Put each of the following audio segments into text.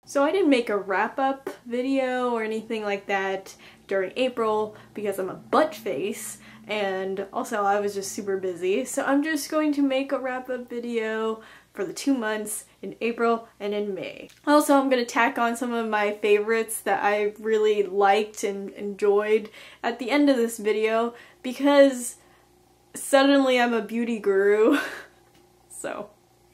So I didn't make a wrap-up video or anything like that during April because I'm a butt face, and also I was just super busy. So I'm just going to make a wrap-up video for the 2 months in April and in May. Also, I'm going to tack on some of my favorites that I really liked and enjoyed at the end of this video because suddenly I'm a beauty guru. So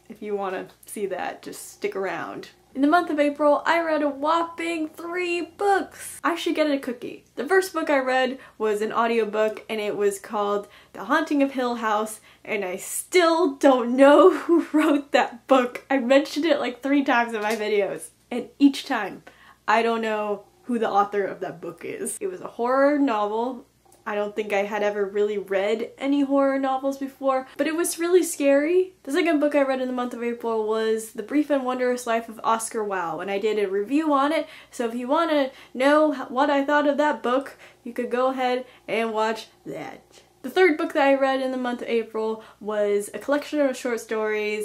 if you want to see that, just stick around. In the month of April, I read a whopping 3 books! I should get a cookie. The first book I read was an audiobook and it was called The Haunting of Hill House, and I still don't know who wrote that book. I mentioned it like 3 times in my videos, and each time I don't know who the author of that book is. It was a horror novel. I don't think I had ever really read any horror novels before, but it was really scary. The second book I read in the month of April was The Brief and Wondrous Life of Oscar Wilde, and I did a review on it, so if you want to know what I thought of that book, you could go ahead and watch that. The third book that I read in the month of April was a collection of short stories,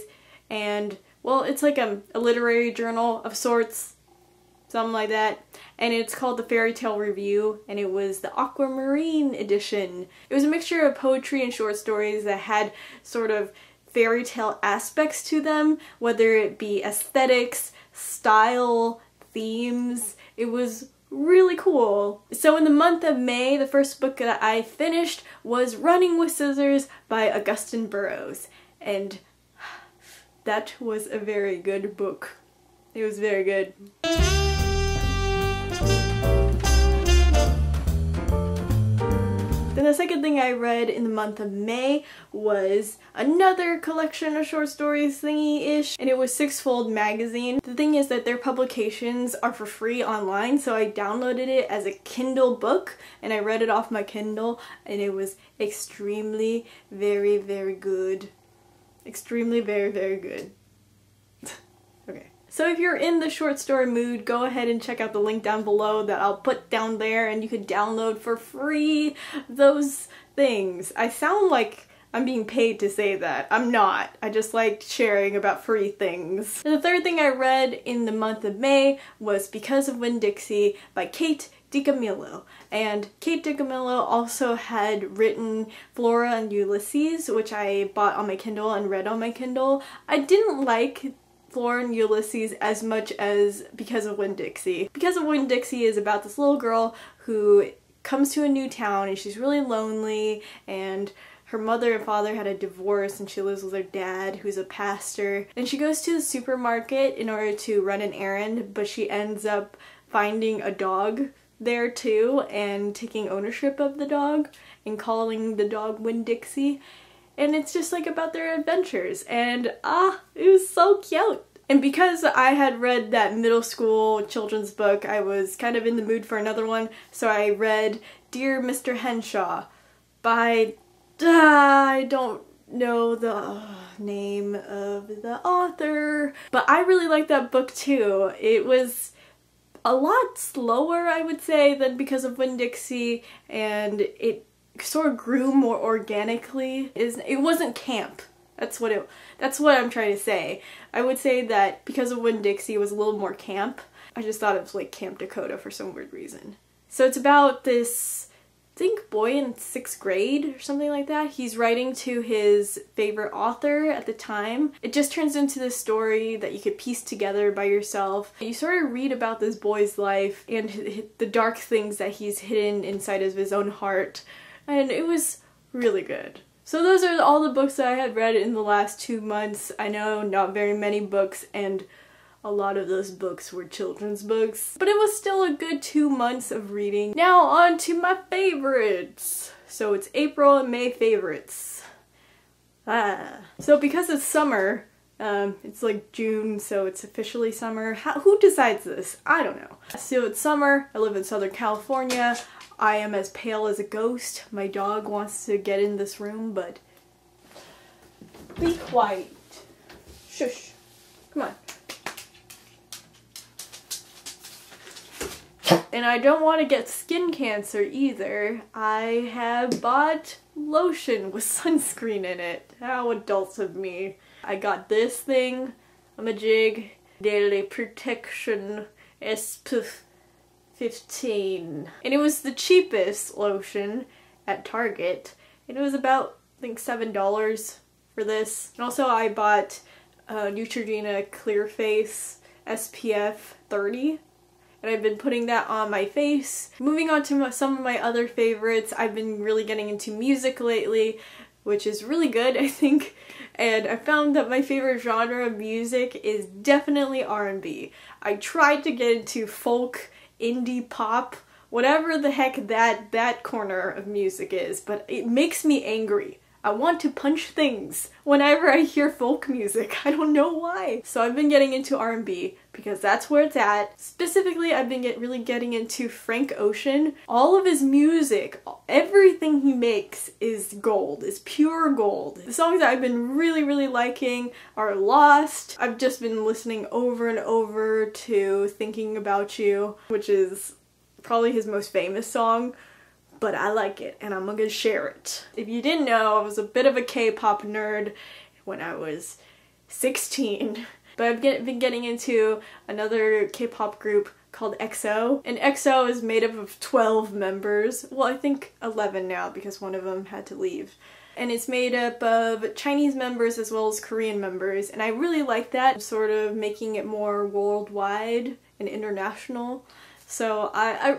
and, well, it's like a literary journal of sorts, something like that, and it's called The Fairy Tale Review, and it was the Aquamarine edition. It was a mixture of poetry and short stories that had sort of fairy tale aspects to them, whether it be aesthetics, style, themes. It was really cool. So in the month of May, the first book that I finished was Running with Scissors by Augusten Burroughs, and that was a very good book. It was very good. Then the second thing I read in the month of May was another collection of short stories thingy-ish, and it was Sixfold Magazine. The thing is that their publications are for free online, so I downloaded it as a Kindle book, and I read it off my Kindle, and it was extremely, very, very good. Extremely, very, very good. Okay. So if you're in the short story mood, go ahead and check out the link down below that I'll put down there, and you can download for free those things. I sound like I'm being paid to say that. I'm not. I just like sharing about free things. And the third thing I read in the month of May was Because of Winn-Dixie by Kate DiCamillo. And Kate DiCamillo also had written Flora and Ulysses, which I bought on my Kindle and read on my Kindle. I didn't like Flora and Ulysses as much as Because of Winn-Dixie. Because of Winn-Dixie is about this little girl who comes to a new town and she's really lonely, and her mother and father had a divorce and she lives with her dad, who's a pastor. And she goes to the supermarket in order to run an errand, but she ends up finding a dog there too and taking ownership of the dog and calling the dog Winn-Dixie. And it's just like about their adventures, and it was so cute. And because I had read that middle school children's book, I was kind of in the mood for another one, so I read Dear Mr. Henshaw by, I don't know the name of the author, but I really liked that book too. It was a lot slower, I would say, than Because of Winn-Dixie, and it sort of grew more organically. It wasn't camp. That's what I'm trying to say. I would say that Because of Winn-Dixie was a little more camp. I just thought it was like Camp Dakota for some weird reason. So it's about this, I think, boy in 6th grade or something like that. He's writing to his favorite author at the time. It just turns into this story that you could piece together by yourself. You sort of read about this boy's life and the dark things that he's hidden inside of his own heart. And it was really good. So those are all the books that I had read in the last 2 months. I know not very many books, and a lot of those books were children's books, but it was still a good 2 months of reading. Now on to my favorites. So it's April and May favorites. So because it's summer, it's like June, so it's officially summer. Who decides this? I don't know. So it's summer, I live in Southern California. I am as pale as a ghost. My dog wants to get in this room, but be quiet. Shush. Come on. And I don't want to get skin cancer either. I have bought lotion with sunscreen in it. How adult of me. I got this thing, a jig, Daily Protection SPF 15. And it was the cheapest lotion at Target. And it was about, I think, $7 for this. And also I bought Neutrogena Clear Face SPF 30. And I've been putting that on my face. Moving on to some of my other favorites, I've been really getting into music lately, which is really good, I think. And I found that my favorite genre of music is definitely R&B. I tried to get into folk, indie pop, whatever the heck that corner of music is, but it makes me angry. I want to punch things whenever I hear folk music. I don't know why. So I've been getting into R&B because that's where it's at. Specifically, I've been really getting into Frank Ocean. All of his music, everything he makes is gold, is pure gold. The songs that I've been really liking are Lost. I've just been listening over and over to Thinking About You, which is probably his most famous song. But I like it, and I'm gonna share it. If you didn't know, I was a bit of a K-pop nerd when I was 16. But I've been getting into another K-pop group called EXO. And EXO is made up of 12 members. Well, I think 11 now because one of them had to leave. And it's made up of Chinese members as well as Korean members. And I really like that, sort of making it more worldwide and international. So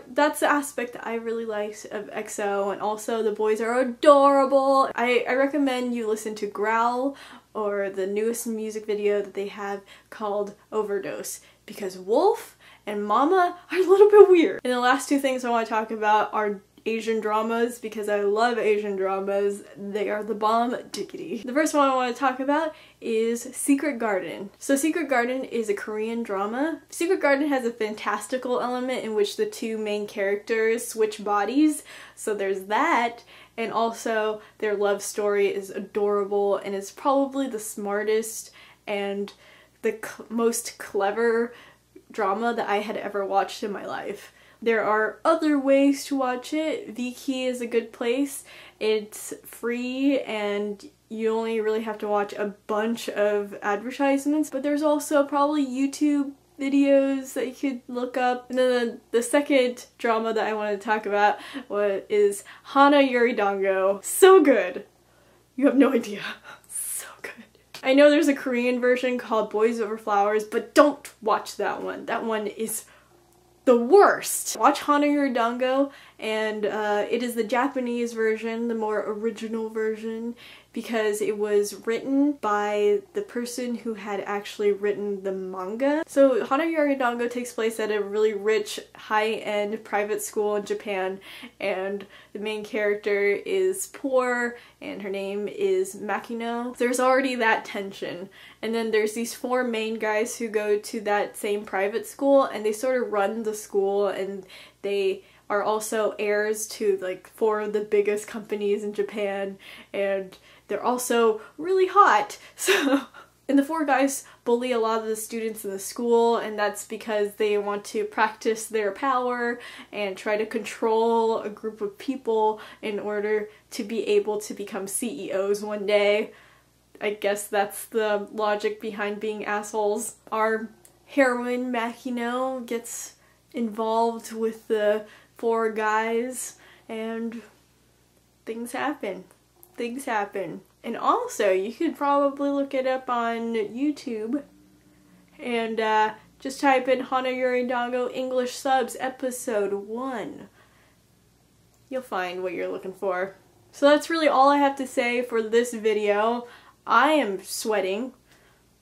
that's the aspect that I really liked of EXO, and also the boys are adorable. I recommend you listen to Growl or the newest music video that they have called Overdose, because Wolf and Mama are a little bit weird. And the last two things I want to talk about are Asian dramas, because I love Asian dramas. They are the bomb diggity. The first one I want to talk about is Secret Garden. So Secret Garden is a Korean drama. Secret Garden has a fantastical element in which the two main characters switch bodies. So there's that, and also their love story is adorable and is probably the smartest and the most clever drama that I had ever watched in my life. There are other ways to watch it. Viki is a good place. It's free and you only really have to watch a bunch of advertisements, but there's also probably YouTube videos that you could look up. And then the second drama that I want to talk about is Hana Yori Dango. So good. You have no idea. So good. I know there's a Korean version called Boys Over Flowers, but don't watch that one. That one is the worst. Watch Hana Yori Dango, and it is the Japanese version, the more original version, because it was written by the person who had actually written the manga. So Hana Yori Dango takes place at a really rich, high-end private school in Japan, and the main character is poor, and her name is Makino. There's already that tension. And then there's these four main guys who go to that same private school, and they sort of run the school, and they are also heirs to like four of the biggest companies in Japan, and they're also really hot. So, and the four guys bully a lot of the students in the school, and that's because they want to practice their power and try to control a group of people in order to be able to become CEOs one day. I guess that's the logic behind being assholes. Our heroine, Makino, gets involved with the four guys, and things happen. Things happen. And also, you could probably look it up on YouTube and just type in Hana Yori Dango English subs episode 1. You'll find what you're looking for. So that's really all I have to say for this video. I am sweating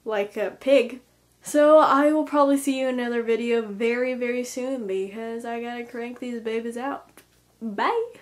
like a pig. So I will probably see you in another video very soon because I gotta crank these babies out. Bye!